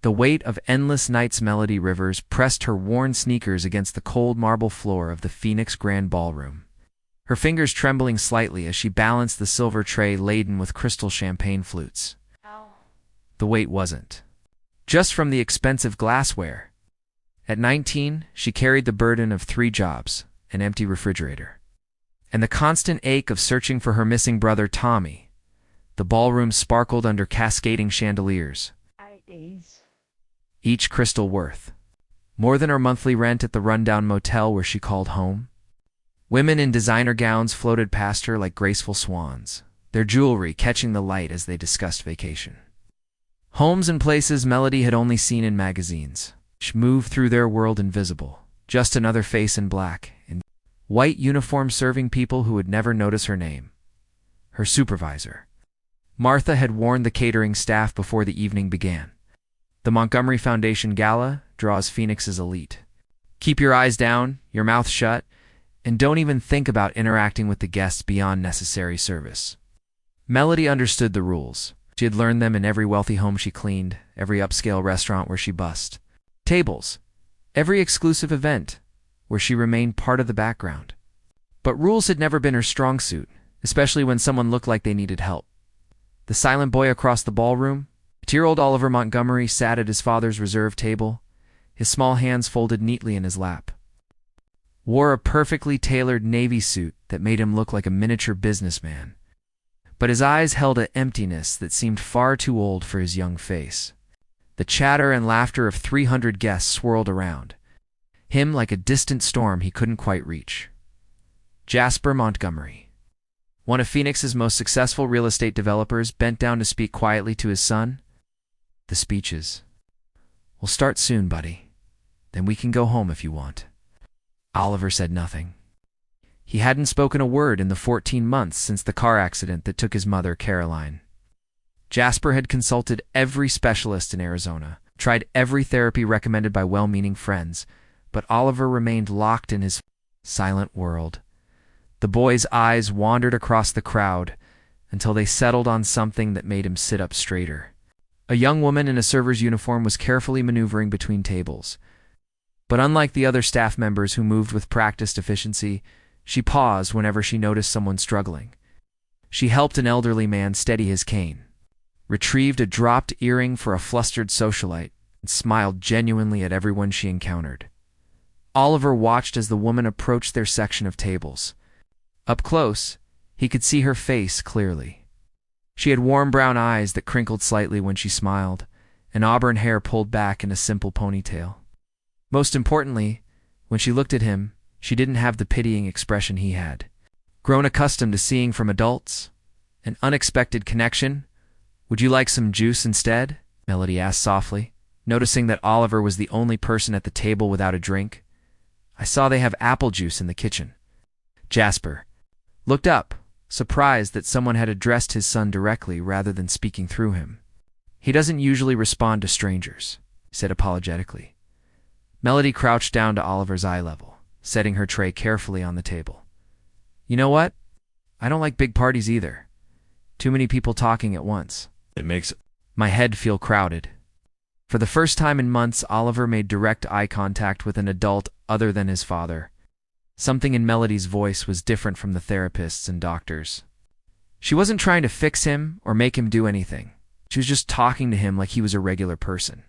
The weight of endless night's melody rivers pressed her worn sneakers against the cold marble floor of the Phoenix Grand Ballroom, her fingers trembling slightly as she balanced the silver tray laden with crystal champagne flutes. Ow. The weight wasn't just from the expensive glassware. At 19, she carried the burden of 3 jobs, an empty refrigerator, and the constant ache of searching for her missing brother Tommy. The ballroom sparkled under cascading chandeliers, each crystal worth more than her monthly rent at the rundown motel where she called home. Women in designer gowns floated past her like graceful swans, their jewelry catching the light as they discussed vacation. Homes and places Melody had only seen in magazines. She moved through their world invisible, just another face in black, in white uniform serving people who would never notice her name. Her supervisor, Martha, had warned the catering staff before the evening began. The Montgomery Foundation Gala draws Phoenix's elite. Keep your eyes down, your mouth shut, and don't even think about interacting with the guests beyond necessary service. Melody understood the rules. She had learned them in every wealthy home she cleaned, every upscale restaurant where she bussed tables, every exclusive event where she remained part of the background. But rules had never been her strong suit, especially when someone looked like they needed help. The silent boy across the ballroom, 2-year-old Oliver Montgomery, sat at his father's reserved table, his small hands folded neatly in his lap. Wore a perfectly tailored navy suit that made him look like a miniature businessman. But his eyes held an emptiness that seemed far too old for his young face. The chatter and laughter of 300 guests swirled around him like a distant storm he couldn't quite reach. Jasper Montgomery, one of Phoenix's most successful real estate developers, bent down to speak quietly to his son. The speeches. "We'll start soon, buddy. Then we can go home if you want." Oliver said nothing. He hadn't spoken a word in the 14 months since the car accident that took his mother, Caroline. Jasper had consulted every specialist in Arizona, tried every therapy recommended by well-meaning friends, but Oliver remained locked in his silent world. The boy's eyes wandered across the crowd until they settled on something that made him sit up straighter. A young woman in a server's uniform was carefully maneuvering between tables. But unlike the other staff members who moved with practiced efficiency, she paused whenever she noticed someone struggling. She helped an elderly man steady his cane, retrieved a dropped earring for a flustered socialite, and smiled genuinely at everyone she encountered. Oliver watched as the woman approached their section of tables. Up close, he could see her face clearly. She had warm brown eyes that crinkled slightly when she smiled, and auburn hair pulled back in a simple ponytail. Most importantly, when she looked at him, she didn't have the pitying expression he had. Grown accustomed to seeing from adults, an unexpected connection. "Would you like some juice instead?" Melody asked softly, noticing that Oliver was the only person at the table without a drink. "I saw they have apple juice in the kitchen." Jasper looked up, surprised that someone had addressed his son directly rather than speaking through him. "He doesn't usually respond to strangers," he said apologetically. Melody crouched down to Oliver's eye level, setting her tray carefully on the table. "You know what? I don't like big parties either. Too many people talking at once. It makes my head feel crowded." For the first time in months, Oliver made direct eye contact with an adult other than his father. Something in Melody's voice was different from the therapists and doctors. She wasn't trying to fix him or make him do anything. She was just talking to him like he was a regular person.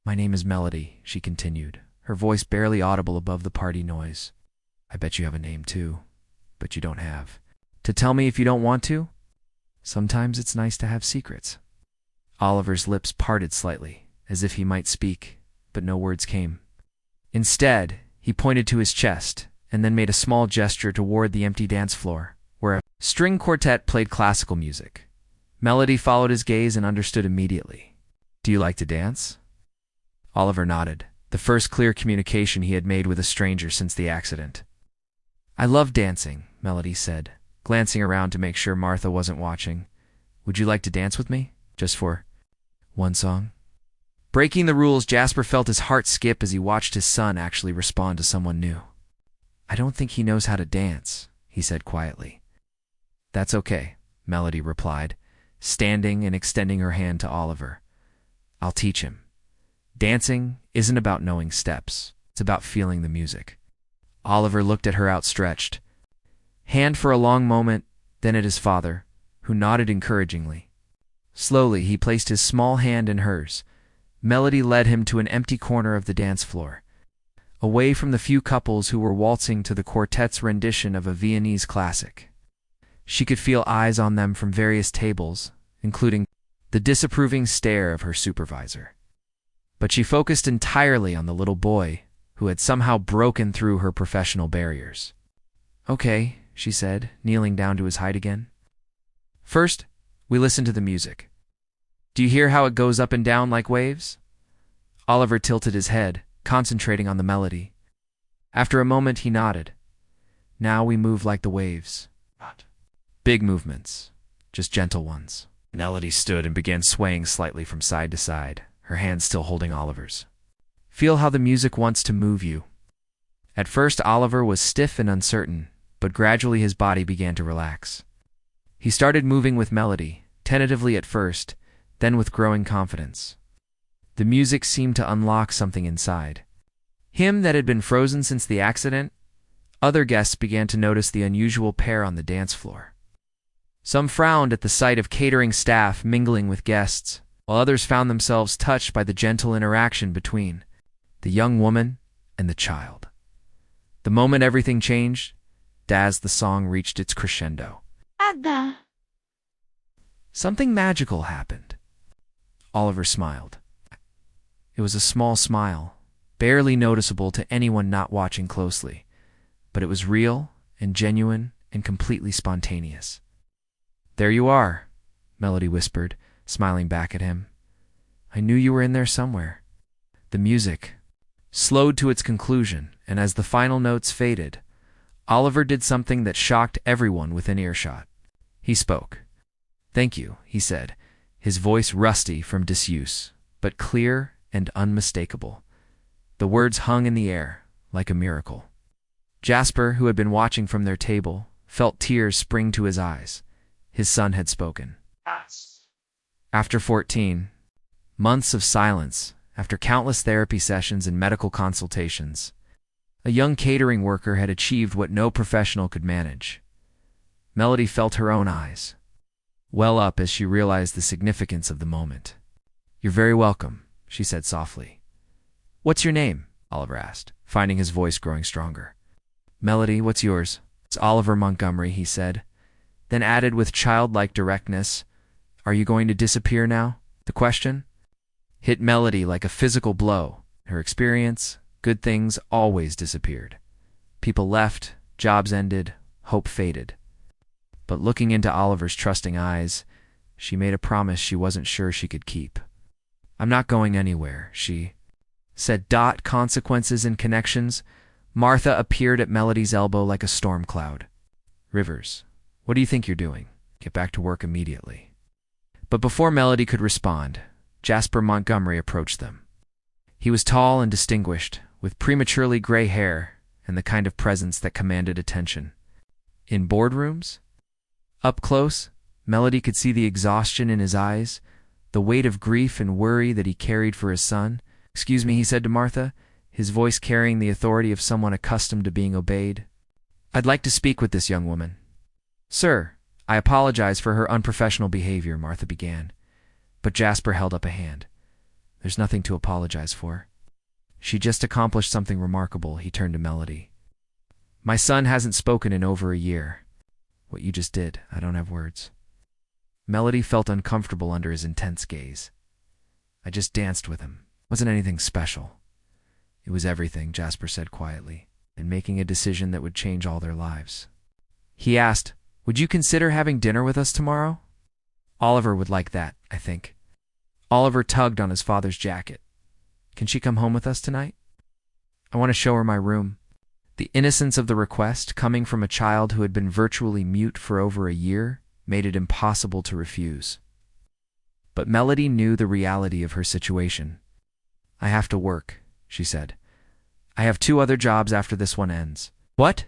"My name is Melody," she continued, her voice barely audible above the party noise. "I bet you have a name too, but you don't have to tell me if you don't want to? Sometimes it's nice to have secrets." Oliver's lips parted slightly, as if he might speak, but no words came. Instead, he pointed to his chest and then made a small gesture toward the empty dance floor, where a string quartet played classical music. Melody followed his gaze and understood immediately. "Do you like to dance?" Oliver nodded, the first clear communication he had made with a stranger since the accident. "I love dancing," Melody said, glancing around to make sure Martha wasn't watching. "Would you like to dance with me? Just for one song?" Breaking the rules, Jasper felt his heart skip as he watched his son actually respond to someone new. "I don't think he knows how to dance," he said quietly. "That's okay," Melody replied, standing and extending her hand to Oliver. "I'll teach him." Dancing isn't about knowing steps. It's about feeling the music. Oliver looked at her outstretched hand for a long moment, then at his father, who nodded encouragingly. Slowly, he placed his small hand in hers. Melody led him to an empty corner of the dance floor, away from the few couples who were waltzing to the quartet's rendition of a Viennese classic. She could feel eyes on them from various tables, including the disapproving stare of her supervisor. But she focused entirely on the little boy, who had somehow broken through her professional barriers. "Okay," she said, kneeling down to his height again. "First, we listen to the music. Do you hear how it goes up and down like waves?" Oliver tilted his head, concentrating on the melody. After a moment, he nodded. "Now we move like the waves. Not big movements, just gentle ones." Melody stood and began swaying slightly from side to side, her hand still holding Oliver's. "Feel how the music wants to move you." At first, Oliver was stiff and uncertain, but gradually his body began to relax. He started moving with Melody, tentatively at first, then with growing confidence. The music seemed to unlock something inside him that had been frozen since the accident. Other guests began to notice the unusual pair on the dance floor. Some frowned at the sight of catering staff mingling with guests, while others found themselves touched by the gentle interaction between the young woman and the child. The moment everything changed, as the song reached its crescendo, Ada. something magical happened. Oliver smiled. It was a small smile, barely noticeable to anyone not watching closely, but it was real and genuine and completely spontaneous. "There you are," Melody whispered, smiling back at him. "I knew you were in there somewhere." The music slowed to its conclusion, and as the final notes faded, Oliver did something that shocked everyone within earshot. He spoke. "Thank you," he said, his voice rusty from disuse, but clear and unmistakable. The words hung in the air, like a miracle. Jasper, who had been watching from their table, felt tears spring to his eyes. His son had spoken. After 14 months of silence, after countless therapy sessions and medical consultations, a young catering worker had achieved what no professional could manage. Melody felt her own eyes well up as she realized the significance of the moment. "You're very welcome," she said softly. "What's your name?" Oliver asked, finding his voice growing stronger. "Melody, what's yours?" "It's Oliver Montgomery," he said, then added with childlike directness, "Are you going to disappear now?" The question hit Melody like a physical blow. Her experience, good things always disappeared. People left, jobs ended, hope faded. But looking into Oliver's trusting eyes, she made a promise she wasn't sure she could keep. "I'm not going anywhere," she said. Consequences and connections. Martha appeared at Melody's elbow like a storm cloud. "Rivers, what do you think you're doing? Get back to work immediately." But before Melody could respond, Jasper Montgomery approached them. He was tall and distinguished, with prematurely gray hair and the kind of presence that commanded attention. In boardrooms? Up close, Melody could see the exhaustion in his eyes, the weight of grief and worry that he carried for his son. "Excuse me," he said to Martha, his voice carrying the authority of someone accustomed to being obeyed. "I'd like to speak with this young woman." "Sir, I apologize for her unprofessional behavior," Martha began, but Jasper held up a hand. "There's nothing to apologize for. She just accomplished something remarkable." He turned to Melody. "My son hasn't spoken in over a year. What you just did, I don't have words." Melody felt uncomfortable under his intense gaze. "I just danced with him. Wasn't anything special." "It was everything," Jasper said quietly, "and making a decision that would change all their lives." He asked, "Would you consider having dinner with us tomorrow?" "Oliver would like that, I think." Oliver tugged on his father's jacket. "Can she come home with us tonight? I want to show her my room." The innocence of the request, coming from a child who had been virtually mute for over a year, made it impossible to refuse. But Melody knew the reality of her situation. "I have to work," she said. "I have 2 other jobs after this one ends." "What?"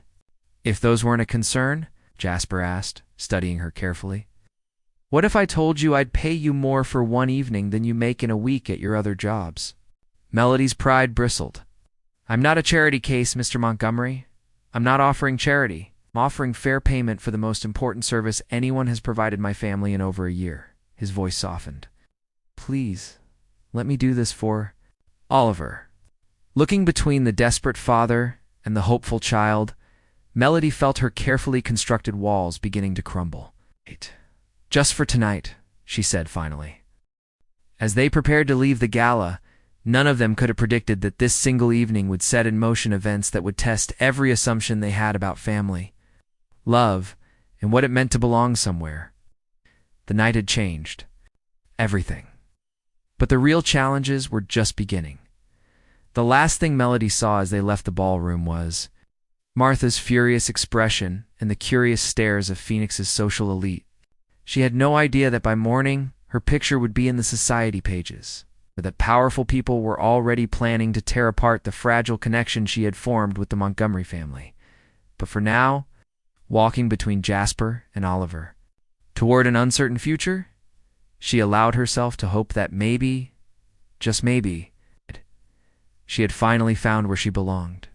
"If those weren't a concern," Jasper asked, studying her carefully. "What if I told you I'd pay you more for one evening than you make in a week at your other jobs?" Melody's pride bristled. I'm not a charity case, Mr. Montgomery. I'm not offering charity. I'm offering fair payment for the most important service anyone has provided my family in over a year. His voice softened. Please, let me do this for Oliver. Looking between the desperate father and the hopeful child, Melody felt her carefully constructed walls beginning to crumble. Just for tonight, she said finally. As they prepared to leave the gala, none of them could have predicted that this single evening would set in motion events that would test every assumption they had about family, love, and what it meant to belong somewhere. The night had changed. Everything. But the real challenges were just beginning. The last thing Melody saw as they left the ballroom was Martha's furious expression and the curious stares of Phoenix's social elite. She had no idea that by morning, her picture would be in the society pages, or that powerful people were already planning to tear apart the fragile connection she had formed with the Montgomery family. But for now, walking between Jasper and Oliver, toward an uncertain future, she allowed herself to hope that maybe, just maybe, she had finally found where she belonged.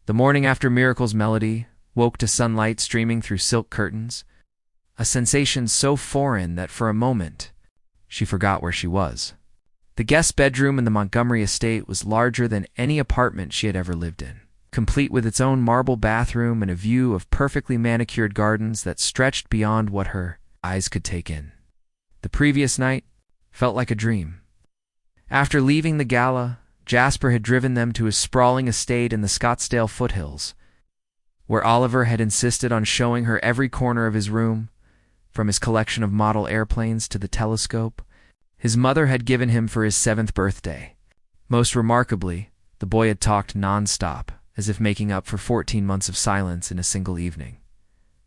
The morning after Miracle's Melody woke to sunlight streaming through silk curtains, a sensation so foreign that for a moment she forgot where she was. The guest bedroom in the Montgomery estate was larger than any apartment she had ever lived in, complete with its own marble bathroom and a view of perfectly manicured gardens that stretched beyond what her eyes could take in. The previous night felt like a dream. After leaving the gala, Jasper had driven them to his sprawling estate in the Scottsdale foothills, where Oliver had insisted on showing her every corner of his room, from his collection of model airplanes to the telescope his mother had given him for his 7th birthday. Most remarkably, the boy had talked non-stop, as if making up for 14 months of silence in a single evening.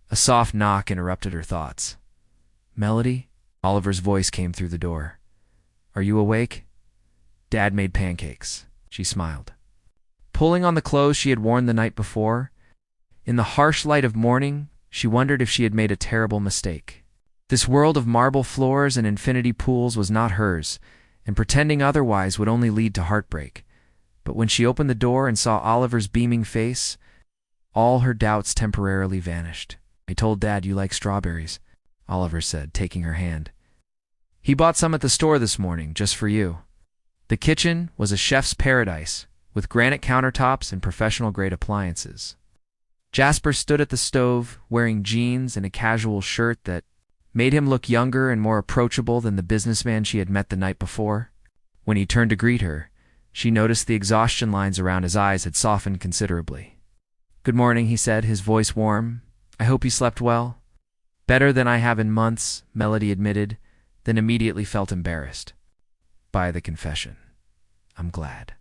A soft knock interrupted her thoughts. "Melody?" Oliver's voice came through the door. "Are you awake?" "Dad made pancakes," she smiled. Pulling on the clothes she had worn the night before, in the harsh light of morning, she wondered if she had made a terrible mistake. This world of marble floors and infinity pools was not hers, and pretending otherwise would only lead to heartbreak. But when she opened the door and saw Oliver's beaming face, all her doubts temporarily vanished. "I told Dad you like strawberries," Oliver said, taking her hand. "He bought some at the store this morning, just for you." The kitchen was a chef's paradise, with granite countertops and professional-grade appliances. Jasper stood at the stove, wearing jeans and a casual shirt that made him look younger and more approachable than the businessman she had met the night before. When he turned to greet her, she noticed the exhaustion lines around his eyes had softened considerably. "Good morning," he said, his voice warm. "I hope you slept well." "Better than I have in months," Melody admitted, then immediately felt embarrassed by the confession. "I'm glad."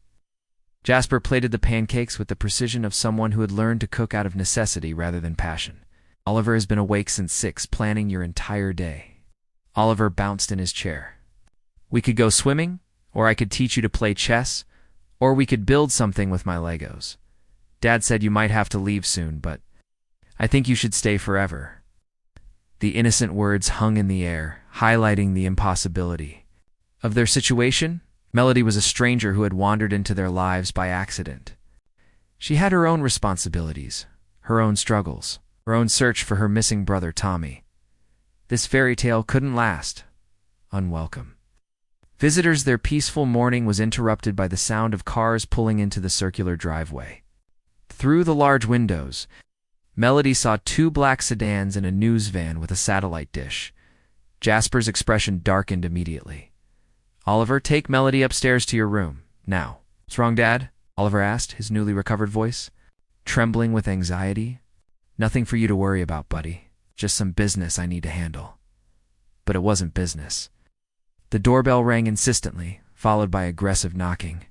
Jasper plated the pancakes with the precision of someone who had learned to cook out of necessity rather than passion. "Oliver has been awake since 6, planning your entire day." Oliver bounced in his chair. "We could go swimming, or I could teach you to play chess, or we could build something with my Legos. Dad said you might have to leave soon, but I think you should stay forever." The innocent words hung in the air, highlighting the impossibility of their situation. Melody was a stranger who had wandered into their lives by accident. She had her own responsibilities, her own struggles, her own search for her missing brother Tommy. This fairy tale couldn't last. Unwelcome. Visitors, their peaceful morning was interrupted by the sound of cars pulling into the circular driveway. Through the large windows, Melody saw 2 black sedans and a news van with a satellite dish. Jasper's expression darkened immediately. "Oliver, take Melody upstairs to your room, now." "What's wrong, Dad?" Oliver asked, his newly recovered voice trembling with anxiety. "Nothing for you to worry about, buddy. Just some business I need to handle." But it wasn't business. The doorbell rang insistently, followed by aggressive knocking.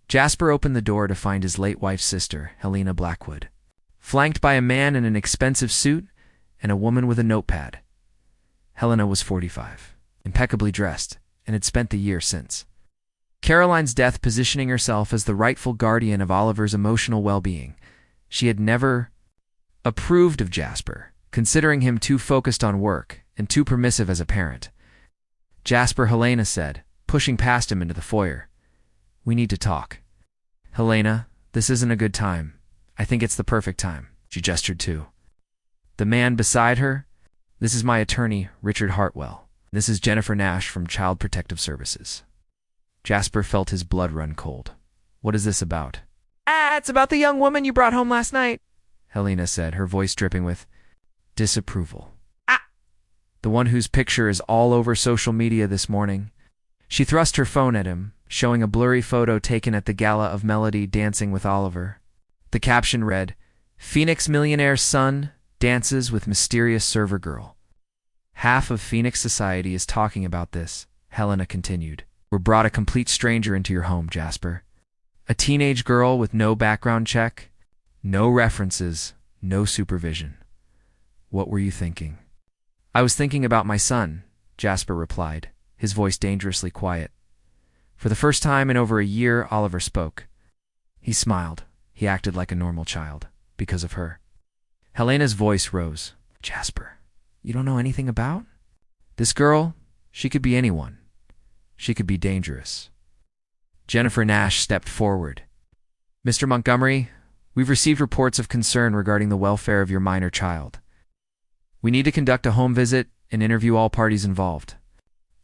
Jasper opened the door to find his late wife's sister, Helena Blackwood, flanked by a man in an expensive suit and a woman with a notepad. Helena was 45, impeccably dressed, and had spent the year since Caroline's death positioning herself as the rightful guardian of Oliver's emotional well-being. She had never approved of Jasper, considering him too focused on work and too permissive as a parent. "Jasper," Helena said, pushing past him into the foyer. We need to talk. Helena, this isn't a good time. I think it's the perfect time. She gestured to the man beside her. This is my attorney, Richard Hartwell. This is Jennifer Nash from Child Protective Services. Jasper felt his blood run cold. What is this about? It's about the young woman you brought home last night, Helena said, her voice dripping with disapproval. The one whose picture is all over social media this morning. She thrust her phone at him, showing a blurry photo taken at the gala of Melody dancing with Oliver. The caption read, Phoenix millionaire's son dances with mysterious server girl. Half of Phoenix society is talking about this, Helena continued. We brought a complete stranger into your home, Jasper. A teenage girl with no background check, no references, no supervision. What were you thinking? I was thinking about my son, Jasper replied, his voice dangerously quiet. For the first time in over a year, Oliver spoke. He smiled. He acted like a normal child, because of her. Helena's voice rose. Jasper, you don't know anything about? This girl, she could be anyone. She could be dangerous. Jennifer Nash stepped forward. Mr. Montgomery, we've received reports of concern regarding the welfare of your minor child. We need to conduct a home visit and interview all parties involved.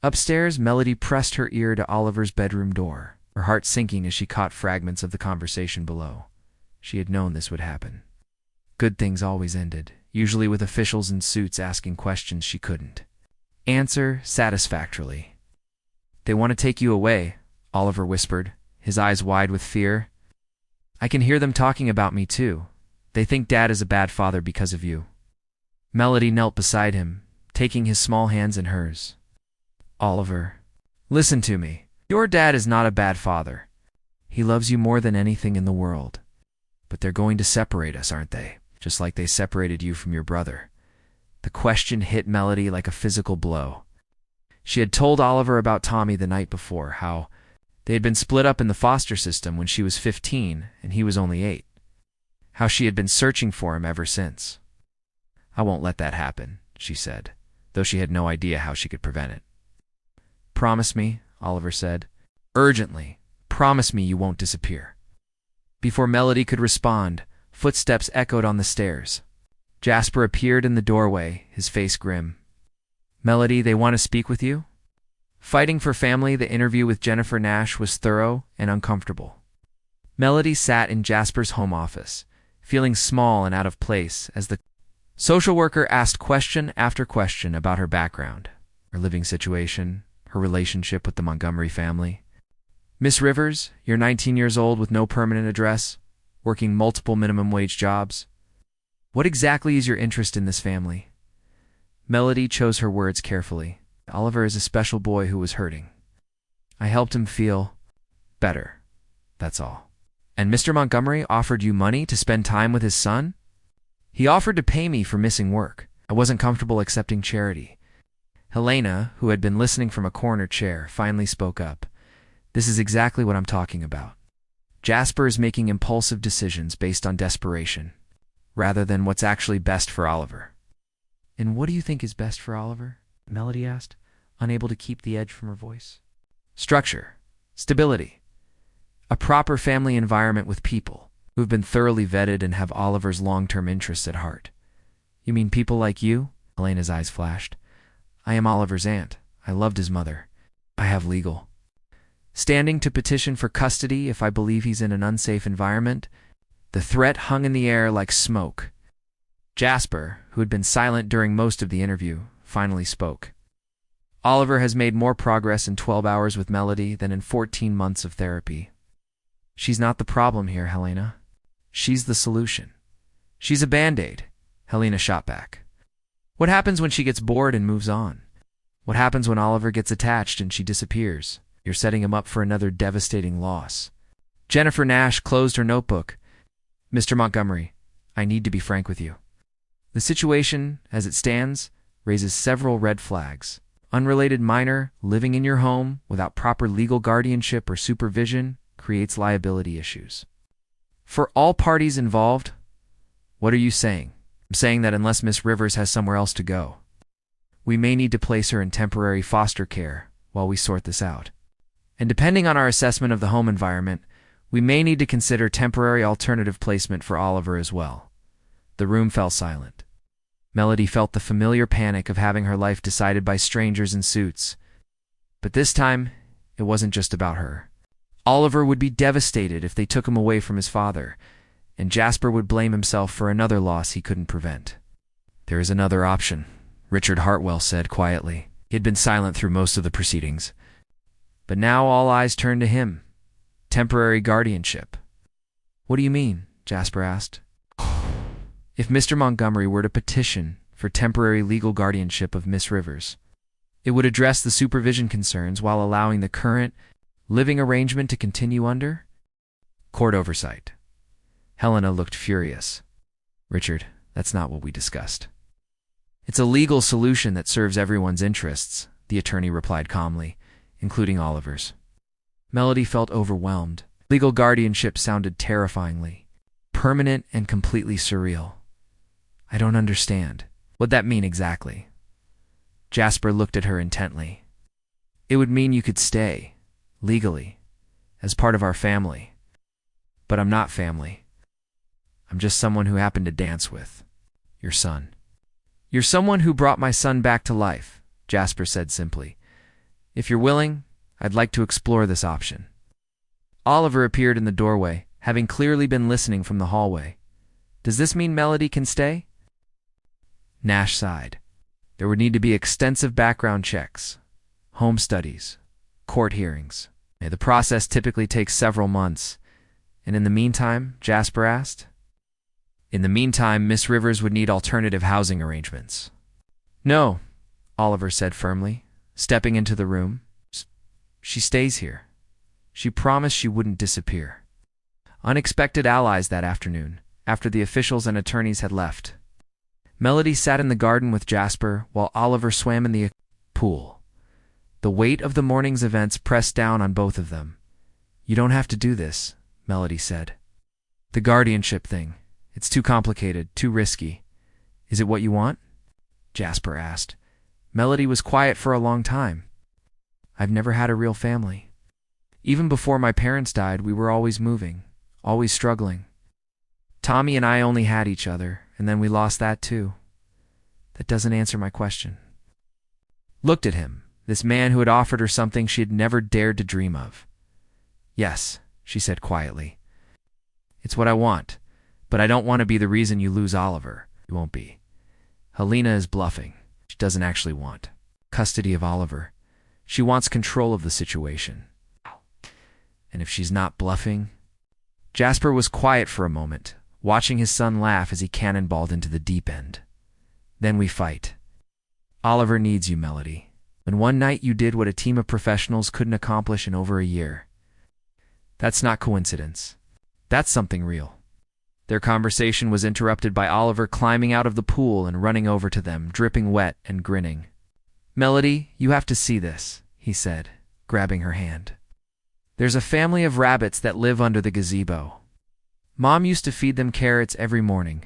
Upstairs, Melody pressed her ear to Oliver's bedroom door, her heart sinking as she caught fragments of the conversation below. She had known this would happen. Good things always ended, usually with officials in suits asking questions she couldn't answer satisfactorily. They want to take you away, Oliver whispered, his eyes wide with fear. I can hear them talking about me too. They think Dad is a bad father because of you. Melody knelt beside him, taking his small hands in hers. Oliver, listen to me. Your dad is not a bad father. He loves you more than anything in the world. But they're going to separate us, aren't they? Just like they separated you from your brother. The question hit Melody like a physical blow. She had told Oliver about Tommy the night before, how they had been split up in the foster system when she was 15 and he was only 8. How she had been searching for him ever since. I won't let that happen, she said, though she had no idea how she could prevent it. Promise me, Oliver said. Urgently, promise me you won't disappear. Before Melody could respond, footsteps echoed on the stairs. Jasper appeared in the doorway, his face grim. Melody, they want to speak with you? Fighting for family, the interview with Jennifer Nash was thorough and uncomfortable. Melody sat in Jasper's home office, feeling small and out of place as the social worker asked question after question about her background, her living situation, her relationship with the Montgomery family. Miss Rivers, you're 19 years old with no permanent address, working multiple minimum wage jobs. What exactly is your interest in this family? Melody chose her words carefully. Oliver is a special boy who was hurting. I helped him feel better. That's all. And Mr. Montgomery offered you money to spend time with his son? He offered to pay me for missing work. I wasn't comfortable accepting charity. Helena, who had been listening from a corner chair, finally spoke up. This is exactly what I'm talking about. Jasper is making impulsive decisions based on desperation, rather than what's actually best for Oliver. And what do you think is best for Oliver? Melody asked, unable to keep the edge from her voice. Structure, stability, a proper family environment with people who have been thoroughly vetted and have Oliver's long-term interests at heart. You mean people like you? Helena's eyes flashed. I am Oliver's aunt. I loved his mother. I have legal standing to petition for custody if I believe he's in an unsafe environment. The threat hung in the air like smoke. Jasper, who had been silent during most of the interview, finally spoke. Oliver has made more progress in 12 hours with Melody than in 14 months of therapy. She's not the problem here, Helena. She's the solution. She's a Band-Aid, Helena shot back. What happens when she gets bored and moves on? What happens when Oliver gets attached and she disappears? You're setting him up for another devastating loss. Jennifer Nash closed her notebook. Mr. Montgomery, I need to be frank with you. The situation, as it stands, raises several red flags. Unrelated minor living in your home without proper legal guardianship or supervision creates liability issues. For all parties involved, what are you saying? I'm saying that unless Miss Rivers has somewhere else to go, we may need to place her in temporary foster care while we sort this out. And depending on our assessment of the home environment, we may need to consider temporary alternative placement for Oliver as well. The room fell silent. Melody felt the familiar panic of having her life decided by strangers in suits. But this time, it wasn't just about her. Oliver would be devastated if they took him away from his father, and Jasper would blame himself for another loss he couldn't prevent. "There is another option," Richard Hartwell said quietly. He had been silent through most of the proceedings. But now all eyes turned to him. Temporary guardianship. "What do you mean?" Jasper asked. "If Mr. Montgomery were to petition for temporary legal guardianship of Miss Rivers, it would address the supervision concerns while allowing the current living arrangement to continue under court oversight." Helena looked furious. "Richard, that's not what we discussed." "It's a legal solution that serves everyone's interests," the attorney replied calmly, including Oliver's. Melody felt overwhelmed. Legal guardianship sounded terrifyingly permanent and completely surreal. "I don't understand. What'd that mean exactly?" Jasper looked at her intently. "It would mean you could stay, legally, as part of our family. But I'm not family. I'm just someone who happened to dance with your son." "You're someone who brought my son back to life," Jasper said simply. "If you're willing, I'd like to explore this option." Oliver appeared in the doorway, having clearly been listening from the hallway. "Does this mean Melody can stay?" Nash sighed. "There would need to be extensive background checks, home studies, court hearings. The process typically takes several months. And in the meantime," Jasper asked. "In the meantime, Miss Rivers would need alternative housing arrangements." "No," Oliver said firmly, stepping into the room. "She stays here. She promised she wouldn't disappear." Unexpected allies that afternoon, after the officials and attorneys had left. Melody sat in the garden with Jasper while Oliver swam in the pool. The weight of the morning's events pressed down on both of them. "You don't have to do this," Melody said. "The guardianship thing. It's too complicated, too risky. Is it what you want?" Jasper asked. Melody was quiet for a long time. "I've never had a real family. Even before my parents died, we were always moving, always struggling. Tommy and I only had each other, and then we lost that too. That doesn't answer my question." Looked at him, this man who had offered her something she had never dared to dream of. "Yes," she said quietly. "It's what I want, but I don't want to be the reason you lose Oliver. You won't be. Helena is bluffing. She doesn't actually want custody of Oliver. She wants control of the situation. And if she's not bluffing..." Jasper was quiet for a moment, watching his son laugh as he cannonballed into the deep end. "Then we fight. Oliver needs you, Melody. And one night you did what a team of professionals couldn't accomplish in over a year. That's not coincidence. That's something real." Their conversation was interrupted by Oliver climbing out of the pool and running over to them, dripping wet and grinning. "Melody, you have to see this," he said, grabbing her hand. "There's a family of rabbits that live under the gazebo. Mom used to feed them carrots every morning."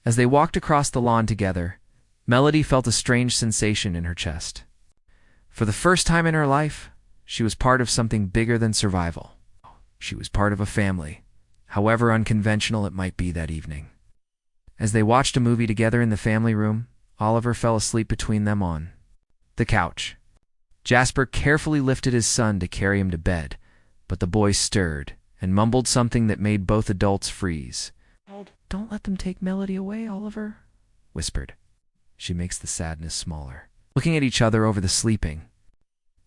As they walked across the lawn together, Melody felt a strange sensation in her chest. For the first time in her life, she was part of something bigger than survival. She was part of a family, however unconventional it might be that evening. As they watched a movie together in the family room, Oliver fell asleep between them on the couch. Jasper carefully lifted his son to carry him to bed, but the boy stirred and mumbled something that made both adults freeze. "Don't let them take Melody away, Oliver," whispered. "She makes the sadness smaller." Looking at each other over the sleeping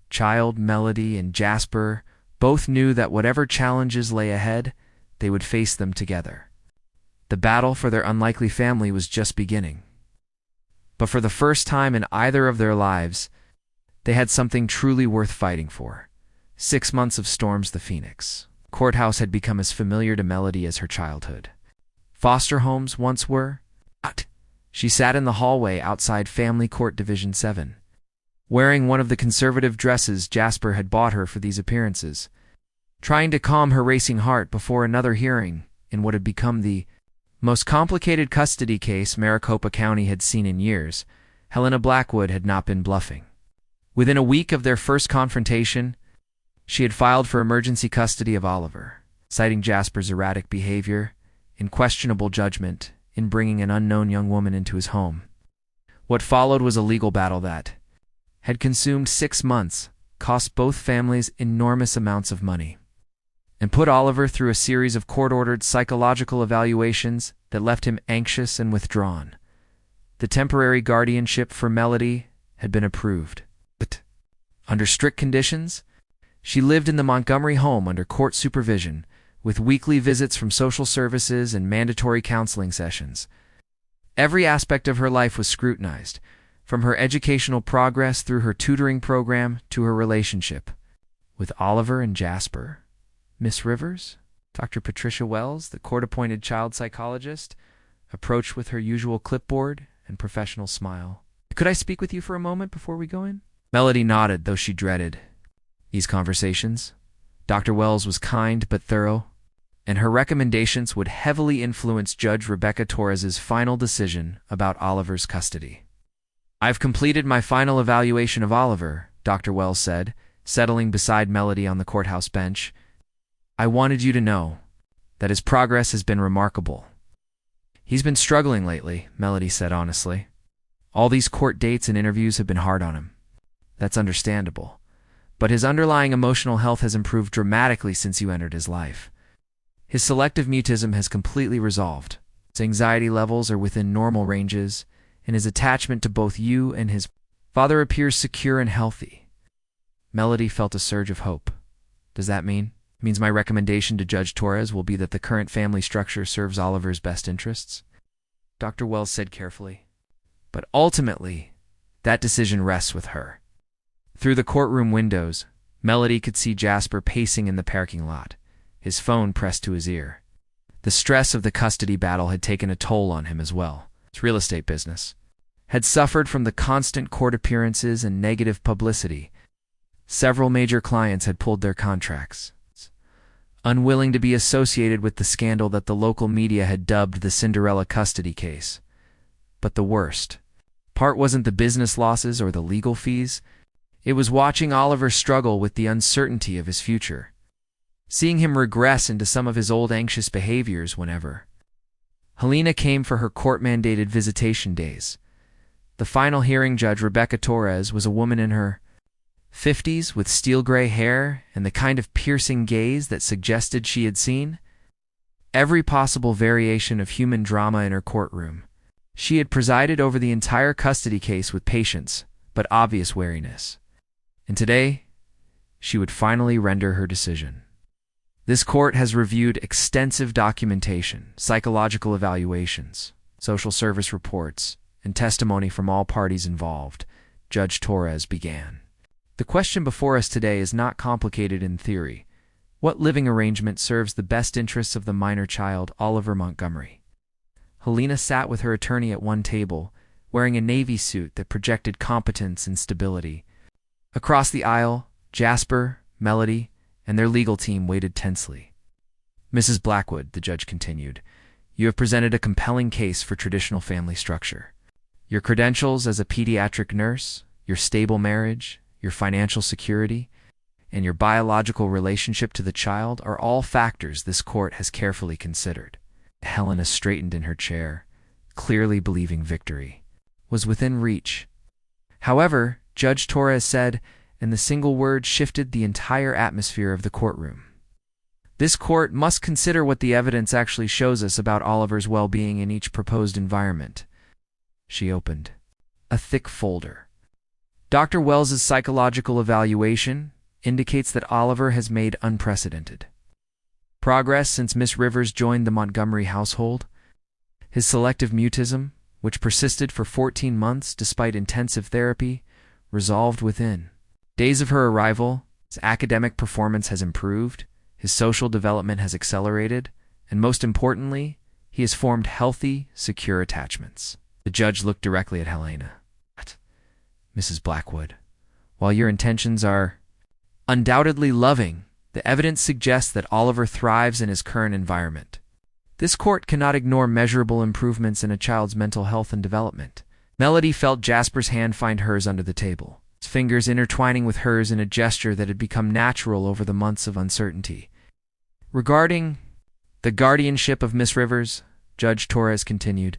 child, Melody and Jasper both knew that whatever challenges lay ahead, they would face them together. The battle for their unlikely family was just beginning. But for the first time in either of their lives, they had something truly worth fighting for. 6 months of Storms the Phoenix. Courthouse had become as familiar to Melody as her childhood. Foster homes once were. She sat in the hallway outside Family Court Division 7, wearing one of the conservative dresses Jasper had bought her for these appearances, trying to calm her racing heart before another hearing in what had become the most complicated custody case Maricopa County had seen in years. Helena Blackwood had not been bluffing. Within a week of their first confrontation, She had filed for emergency custody of Oliver, citing Jasper's erratic behavior and questionable judgment in bringing an unknown young woman into his home. What followed was a legal battle that had consumed 6 months, cost both families enormous amounts of money, and put Oliver through a series of court-ordered psychological evaluations that left him anxious and withdrawn. The temporary guardianship for Melody had been approved, but under strict conditions, she lived in the Montgomery home under court supervision, with weekly visits from social services and mandatory counseling sessions. Every aspect of her life was scrutinized, from her educational progress through her tutoring program to her relationship with Oliver and Jasper. Miss Rivers, Dr. Patricia Wells, the court-appointed child psychologist, approached with her usual clipboard and professional smile. "Could I speak with you for a moment before we go in?" Melody nodded, though she dreaded these conversations. Dr. Wells was kind but thorough, and her recommendations would heavily influence Judge Rebecca Torres's final decision about Oliver's custody. "I've completed my final evaluation of Oliver," Dr. Wells said, settling beside Melody on the courthouse bench. "I wanted you to know that his progress has been remarkable." "He's been struggling lately," Melody said honestly. "All these court dates and interviews have been hard on him. That's understandable. But his underlying emotional health has improved dramatically since you entered his life. His selective mutism has completely resolved. His anxiety levels are within normal ranges, and his attachment to both you and his father appears secure and healthy." Melody felt a surge of hope. "Does that mean? It means my recommendation to Judge Torres will be that the current family structure serves Oliver's best interests?" Dr. Wells said carefully. "But ultimately, that decision rests with her." Through the courtroom windows, Melody could see Jasper pacing in the parking lot, his phone pressed to his ear. The stress of the custody battle had taken a toll on him as well. His real estate business had suffered from the constant court appearances and negative publicity. Several major clients had pulled their contracts, unwilling to be associated with the scandal that the local media had dubbed the Cinderella custody case. But the worst part wasn't the business losses or the legal fees. It was watching Oliver struggle with the uncertainty of his future, seeing him regress into some of his old anxious behaviors whenever Helena came for her court-mandated visitation days. The final hearing judge, Rebecca Torres, was a woman in her 50s with steel-gray hair and the kind of piercing gaze that suggested she had seen every possible variation of human drama in her courtroom. She had presided over the entire custody case with patience but obvious wariness. And today, she would finally render her decision. This court has reviewed extensive documentation, psychological evaluations, social service reports, and testimony from all parties involved. Judge Torres began. "The question before us today is not complicated in theory. What living arrangement serves the best interests of the minor child, Oliver Montgomery?" Helena sat with her attorney at one table, wearing a navy suit that projected competence and stability. Across the aisle, Jasper, Melody, and their legal team waited tensely. "Mrs. Blackwood," the judge continued, "you have presented a compelling case for traditional family structure. Your credentials as a pediatric nurse, your stable marriage, your financial security, and your biological relationship to the child are all factors this court has carefully considered." Helena straightened in her chair, clearly believing victory was within reach. "However," Judge Torres said, and the single word shifted the entire atmosphere of the courtroom, "this court must consider what the evidence actually shows us about Oliver's well-being in each proposed environment." She opened a thick folder. "Dr. Wells's psychological evaluation indicates that Oliver has made unprecedented progress since Miss Rivers joined the Montgomery household. His selective mutism, which persisted for 14 months despite intensive therapy, resolved within days of her arrival. His academic performance has improved, his social development has accelerated, and most importantly, he has formed healthy, secure attachments." The judge looked directly at Helena. "Mrs. Blackwood, while your intentions are undoubtedly loving, the evidence suggests that Oliver thrives in his current environment. This court cannot ignore measurable improvements in a child's mental health and development." Melody felt Jasper's hand find hers under the table, his fingers intertwining with hers in a gesture that had become natural over the months of uncertainty. Regarding the guardianship of Miss Rivers, Judge Torres continued,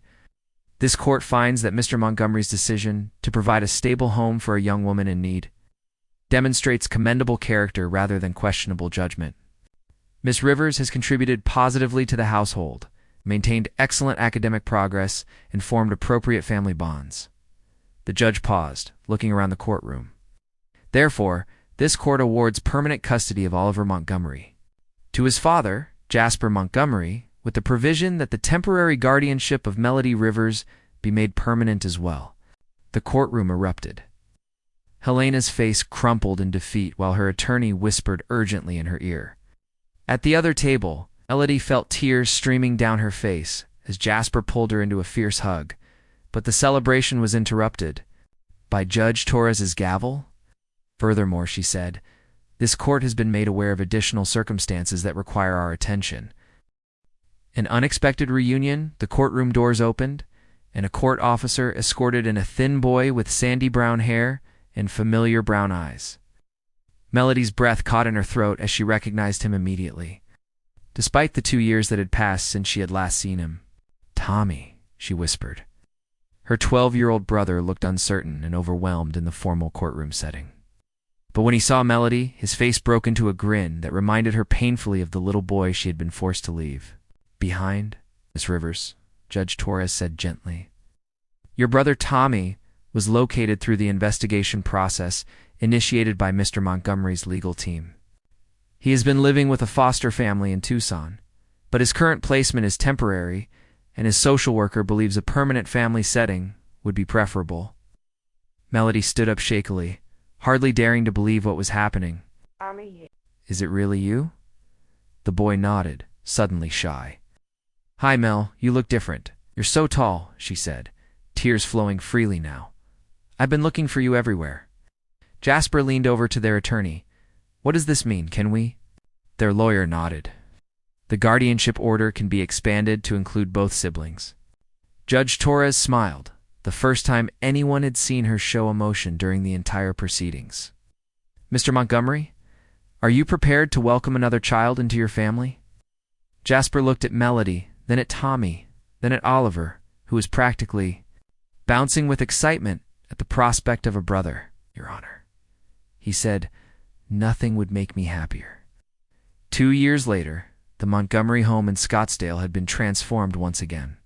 this court finds that Mr. Montgomery's decision to provide a stable home for a young woman in need demonstrates commendable character rather than questionable judgment. Miss Rivers has contributed positively to the household, maintained excellent academic progress, and formed appropriate family bonds. The judge paused, looking around the courtroom. Therefore, this court awards permanent custody of Oliver Montgomery to his father, Jasper Montgomery, with the provision that the temporary guardianship of Melody Rivers be made permanent as well. The courtroom erupted. Helena's face crumpled in defeat while her attorney whispered urgently in her ear. At the other table, Melody felt tears streaming down her face as Jasper pulled her into a fierce hug, but the celebration was interrupted by Judge Torres's gavel. Furthermore, she said, this court has been made aware of additional circumstances that require our attention. An unexpected reunion, the courtroom doors opened, and a court officer escorted in a thin boy with sandy brown hair and familiar brown eyes. Melody's breath caught in her throat as she recognized him immediately, despite the 2 years that had passed since she had last seen him. Tommy, she whispered. Her 12-year-old brother looked uncertain and overwhelmed in the formal courtroom setting. But when he saw Melody, his face broke into a grin that reminded her painfully of the little boy she had been forced to leave behind. Miss Rivers, Judge Torres said gently, your brother Tommy was located through the investigation process initiated by Mr. Montgomery's legal team. He has been living with a foster family in Tucson, but his current placement is temporary, and his social worker believes a permanent family setting would be preferable. Melody stood up shakily, hardly daring to believe what was happening. Is it really you? The boy nodded, suddenly shy. Hi, Mel, you look different. You're so tall, she said, tears flowing freely now. I've been looking for you everywhere. Jasper leaned over to their attorney. What does this mean, can we? Their lawyer nodded. The guardianship order can be expanded to include both siblings. Judge Torres smiled, the first time anyone had seen her show emotion during the entire proceedings. Mr. Montgomery, are you prepared to welcome another child into your family? Jasper looked at Melody, then at Tommy, then at Oliver, who was practically bouncing with excitement at the prospect of a brother. Your Honor, he said, nothing would make me happier. 2 years later, the Montgomery home in Scottsdale had been transformed once again.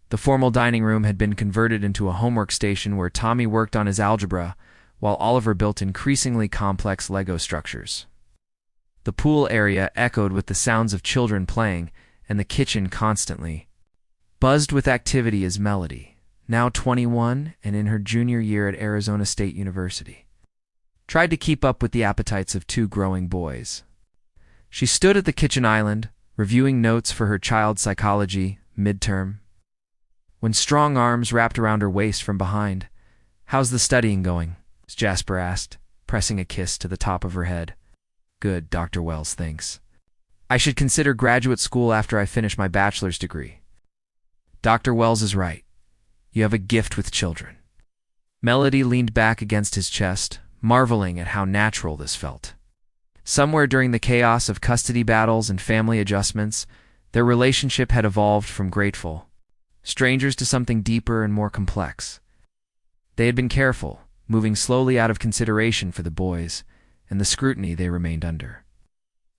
The formal dining room had been converted into a homework station where Tommy worked on his algebra, while Oliver built increasingly complex Lego structures. The pool area echoed with the sounds of children playing, and the kitchen constantly buzzed with activity as Melody, now 21 and in her junior year at Arizona State University, tried to keep up with the appetites of 2 growing boys. She stood at the kitchen island, reviewing notes for her child psychology midterm, when strong arms wrapped around her waist from behind. How's the studying going? Jasper asked, pressing a kiss to the top of her head. Good, Dr. Wells thinks. I should consider graduate school after I finish my bachelor's degree. Dr. Wells is right. You have a gift with children. Melody leaned back against his chest, marveling at how natural this felt. Somewhere during the chaos of custody battles and family adjustments, their relationship had evolved from grateful strangers to something deeper and more complex. They had been careful, moving slowly out of consideration for the boys and the scrutiny they remained under.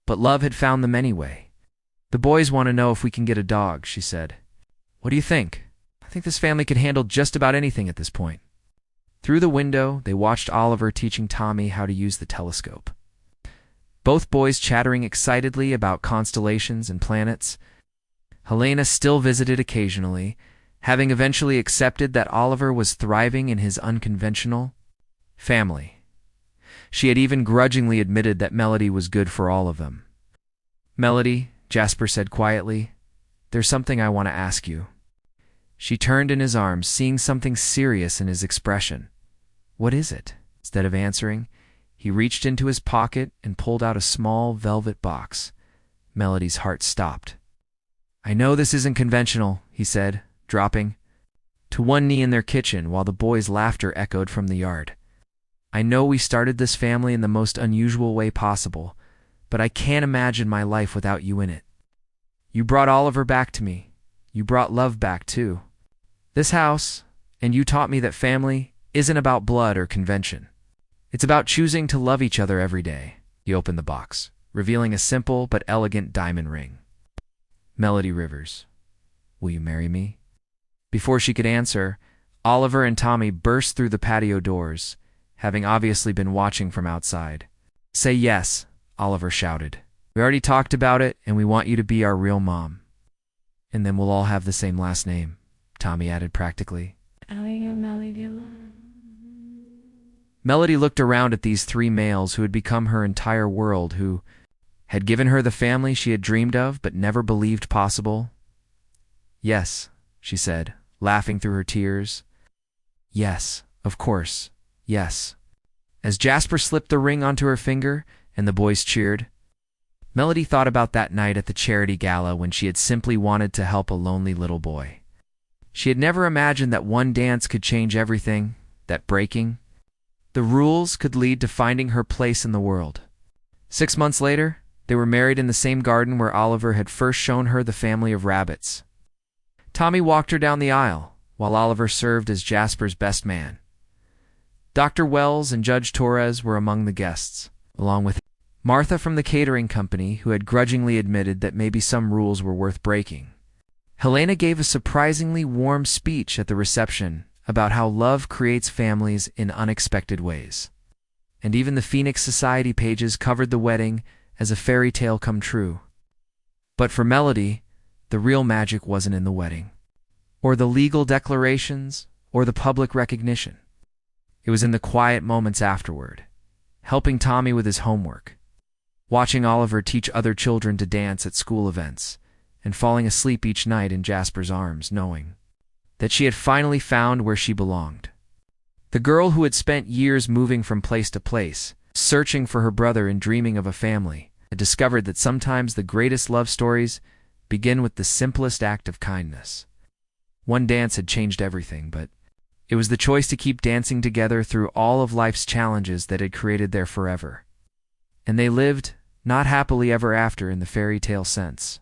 But love had found them anyway. The boys want to know if we can get a dog, she said. What do you think? I think this family could handle just about anything at this point. Through the window, they watched Oliver teaching Tommy how to use the telescope. Both boys chattering excitedly about constellations and planets. Helena still visited occasionally, having eventually accepted that Oliver was thriving in his unconventional family. She had even grudgingly admitted that Melody was good for all of them. Melody, Jasper said quietly, there's something I want to ask you. She turned in his arms, seeing something serious in his expression. What is it? Instead of answering, he reached into his pocket and pulled out a small velvet box. Melody's heart stopped. I know this isn't conventional, he said, dropping to one knee in their kitchen while the boys' laughter echoed from the yard. I know we started this family in the most unusual way possible, but I can't imagine my life without you in it. You brought Oliver back to me. You brought love back, too. This house, and you taught me that family isn't about blood or convention. It's about choosing to love each other every day. He opened the box, revealing a simple but elegant diamond ring. Melody Rivers, will you marry me? Before she could answer, Oliver and Tommy burst through the patio doors, having obviously been watching from outside. Say yes, Oliver shouted. We already talked about it, and we want you to be our real mom. And then we'll all have the same last name, Tommy added practically. Melody looked around at these three males who had become her entire world, who had given her the family she had dreamed of but never believed possible. Yes, she said, laughing through her tears. Yes, of course, yes. As Jasper slipped the ring onto her finger and the boys cheered, Melody thought about that night at the charity gala when she had simply wanted to help a lonely little boy. She had never imagined that one dance could change everything, that breaking the rules could lead to finding her place in the world. 6 months later, they were married in the same garden where Oliver had first shown her the family of rabbits. Tommy walked her down the aisle, while Oliver served as Jasper's best man. Dr. Wells and Judge Torres were among the guests, along with Martha from the catering company, who had grudgingly admitted that maybe some rules were worth breaking. Helena gave a surprisingly warm speech at the reception about how love creates families in unexpected ways. And even the Phoenix Society pages covered the wedding as a fairy tale come true. But for Melody, the real magic wasn't in the wedding, or the legal declarations, or the public recognition. It was in the quiet moments afterward, helping Tommy with his homework, watching Oliver teach other children to dance at school events, and falling asleep each night in Jasper's arms, knowing that she had finally found where she belonged. The girl who had spent years moving from place to place, searching for her brother and dreaming of a family, had discovered that sometimes the greatest love stories begin with the simplest act of kindness. One dance had changed everything, but it was the choice to keep dancing together through all of life's challenges that had created their forever. And they lived, not happily ever after in the fairy tale sense,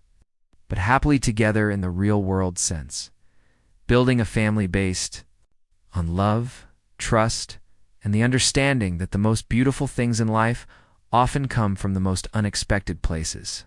but happily together in the real world sense, building a family based on love, trust, and the understanding that the most beautiful things in life often come from the most unexpected places.